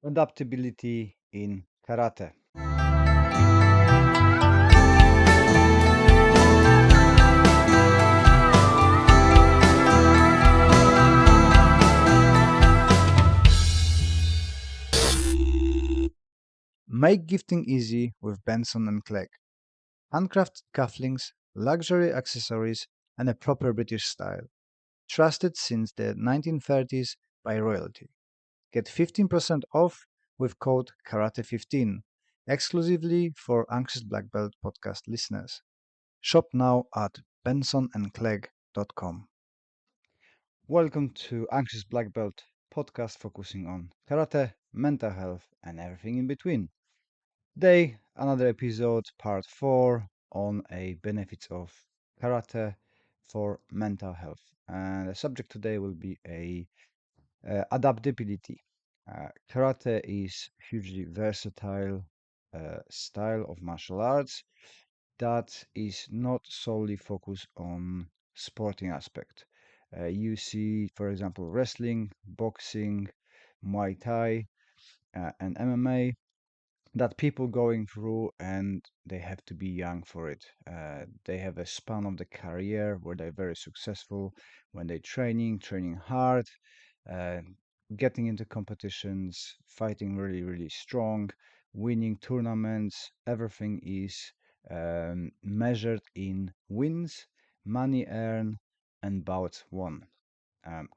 Adaptability in karate. Make gifting easy with Benson and Clegg. Handcrafted cufflinks, luxury accessories, and a proper British style. Trusted since the 1930s by royalty. Get 15% off with code Karate15, exclusively for Anxious Black Belt podcast listeners. Shop now at bensonandclegg.com. Welcome to Anxious Black Belt podcast focusing on karate, mental health, and everything in between. Today, another episode, part 4, on a benefits of karate for mental health. And the subject today will be a adaptability. Karate is hugely versatile style of martial arts that is not solely focused on sporting aspect. You see, for example, wrestling, boxing, Muay Thai, and MMA that people going through and they have to be young for it. They have a span of the career where they're very successful when they're training hard, uh, getting into competitions, fighting really, really strong, winning tournaments. Everything is measured in wins, money earned, and bouts won.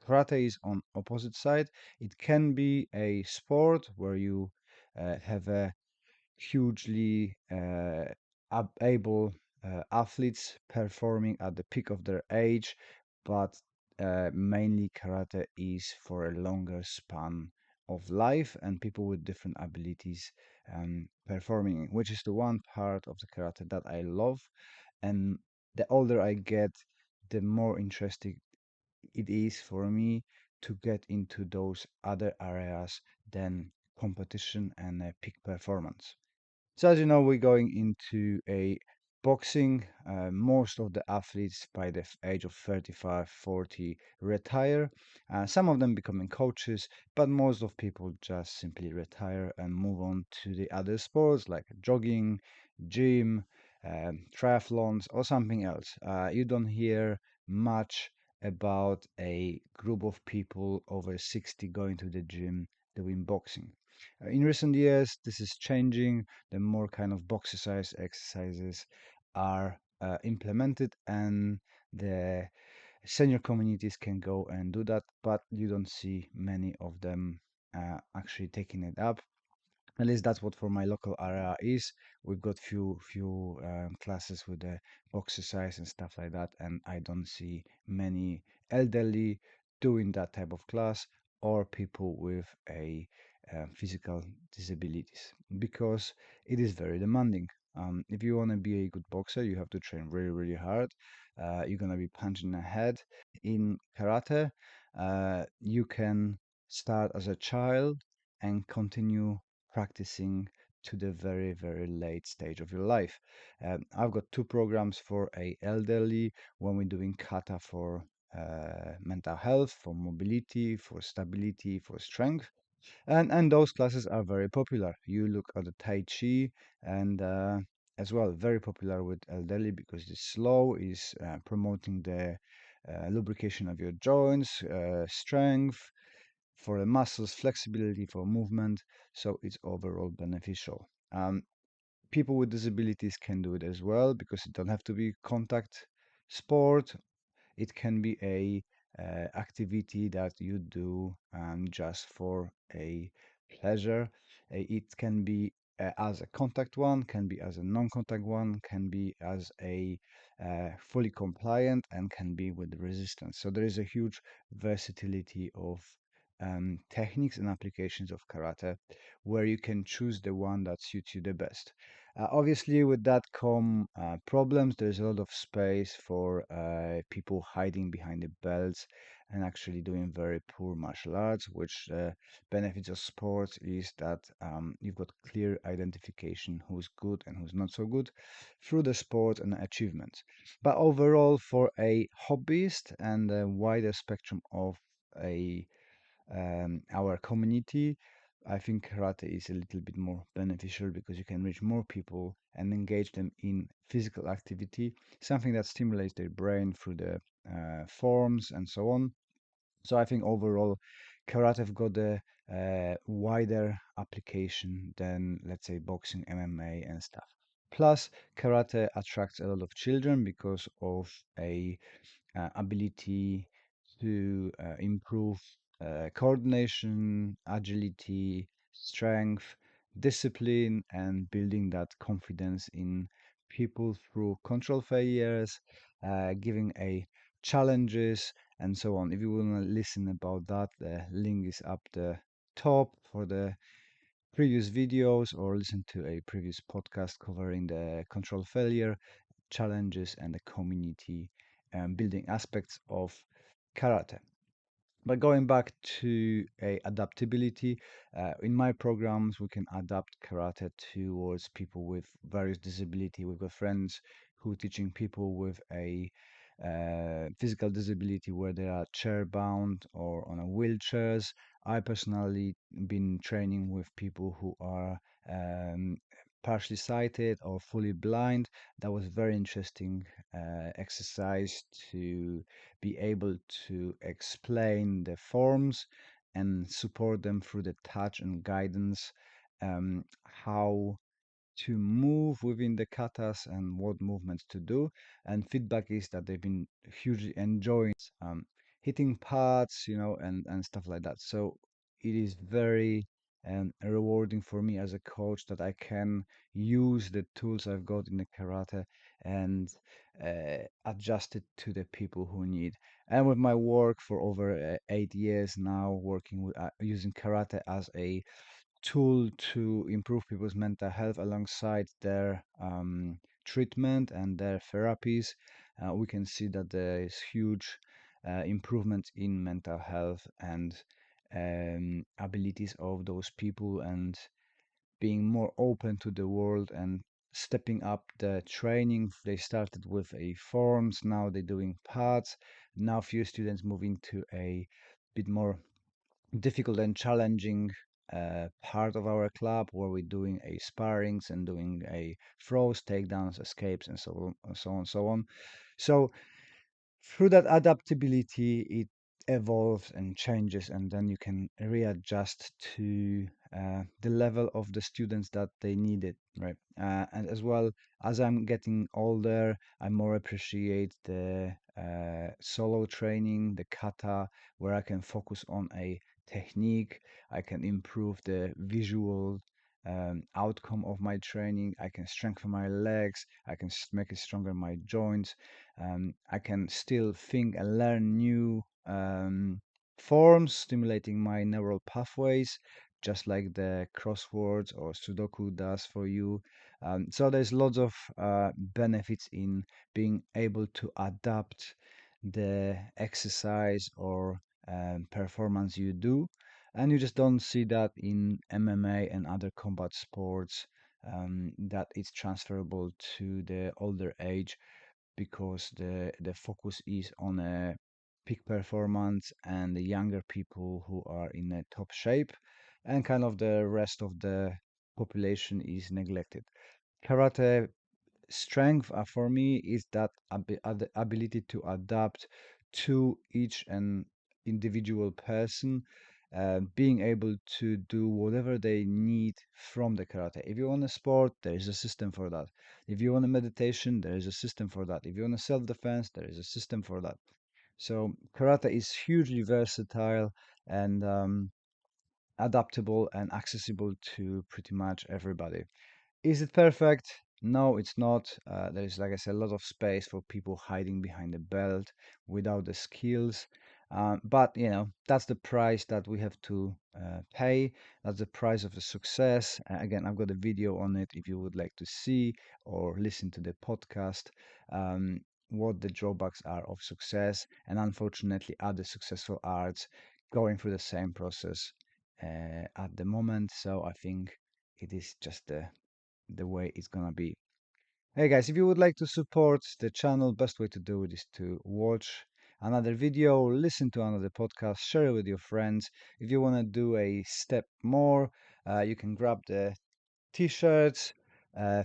Karate is on opposite side. It can be a sport where you have a hugely able athletes performing at the peak of their age, but mainly karate is for a longer span of life and people with different abilities performing, which is the one part of the karate that I love. And the older I get, the more interesting it is for me to get into those other areas than competition and peak performance. So as you know, we're going into a boxing. Most of the athletes by the age of 35, 40 retire. Some of them becoming coaches, but most of people just simply retire and move on to the other sports like jogging, gym, triathlons, or something else. You don't hear much about a group of people over 60 going to the gym doing boxing. In recent years, this is changing. The more kind of boxercise exercises are implemented, and the senior communities can go and do that, but you don't see many of them actually taking it up. At least that's what for my local area is. We've got few classes with the boxercise and stuff like that, and I don't see many elderly doing that type of class or people with a physical disabilities because it is very demanding. If you want to be a good boxer, you have to train really, really hard. You're gonna be punching ahead. In karate, you can start as a child and continue practicing to the very, very late stage of your life. I've got two programs for a elderly when we're doing kata for mental health, for mobility, for stability, for strength, and those classes are very popular. You look at the Tai Chi and as well very popular with elderly because it's slow, is promoting the lubrication of your joints, strength for the muscles, flexibility for movement, so it's overall beneficial. People with disabilities can do it as well because it don't have to be contact sport. It can be a activity that you do just for a pleasure. It can be as a contact one, can be as a non-contact one, can be as a fully compliant, and can be with resistance. So there is a huge versatility of techniques and applications of karate where you can choose the one that suits you the best. Obviously, with that come problems. There's a lot of space for people hiding behind the belts and actually doing very poor martial arts, which benefits of sports is that you've got clear identification who's good and who's not so good through the sport and achievements. But overall, for a hobbyist and a wider spectrum of a our community, I think karate is a little bit more beneficial because you can reach more people and engage them in physical activity, something that stimulates their brain through the forms and so on. So I think overall, karate have got a wider application than, let's say, boxing, MMA, and stuff. Plus, karate attracts a lot of children because of a ability to improve coordination, agility, strength, discipline, and building that confidence in people through control failures, giving a challenges, and so on. If you want to listen about that, the link is up the top for the previous videos, or listen to a previous podcast covering the control failure challenges and the community building aspects of karate. But going back to a adaptability, in my programs, we can adapt karate towards people with various disability. We've got friends who are teaching people with a physical disability where they are chair bound or on a wheelchairs. I personally been training with people who are um, partially sighted or fully blind. That was very interesting exercise to be able to explain the forms and support them through the touch and guidance, how to move within the katas and what movements to do. And feedback is that they've been hugely enjoying hitting pads, and stuff like that. So it is very rewarding for me as a coach that I can use the tools I've got in the karate and adjust it to the people who need. And with my work for over 8 years now, working with using karate as a tool to improve people's mental health alongside their treatment and their therapies, we can see that there is huge improvement in mental health and abilities of those people and being more open to the world and stepping up the training. They started with a forms, now they're doing pads. Now few students moving to a bit more difficult and challenging part of our club where we're doing a sparrings and doing a throws, takedowns, escapes, and so on, and so on, so on. So through that adaptability, it evolves and changes, and then you can readjust to the level of the students that they need it, right? And as well as I'm getting older, I more appreciate the solo training, the kata, where I can focus on a technique, I can improve the visual outcome of my training, I can strengthen my legs, I can make it stronger my joints, I can still think and learn new forms, stimulating my neural pathways, just like the crosswords or Sudoku does for you. So there's lots of benefits in being able to adapt the exercise or performance you do. And you just don't see that in MMA and other combat sports, that it's transferable to the older age because the focus is on a peak performance and the younger people who are in a top shape, and kind of the rest of the population is neglected. Karate strength for me is that ability to adapt to each and individual person, being able to do whatever they need from the karate. If you want a sport, there is a system for that. If you want a meditation, there is a system for that. If you want a self-defense, there is a system for that. So karate is hugely versatile and adaptable and accessible to pretty much everybody. Is it perfect? No, it's not. There is, like I said, a lot of space for people hiding behind the belt without the skills. But that's the price that we have to pay. That's the price of the success. Again, I've got a video on it if you would like to see or listen to the podcast. What the drawbacks are of success, and unfortunately, other successful arts going through the same process at the moment. So I think it is just the way it's gonna be. Hey guys, if you would like to support the channel, best way to do it is to watch. another video, listen to another podcast, share it with your friends. If you want to do a step more, you can grab the t-shirts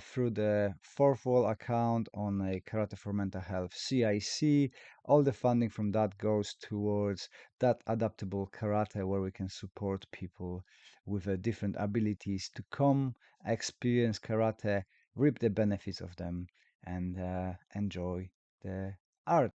through the fourth wall account on a Karate for Mental Health CIC. All the funding from that goes towards that adaptable karate where we can support people with different abilities to come experience karate, reap the benefits of them, and enjoy the art.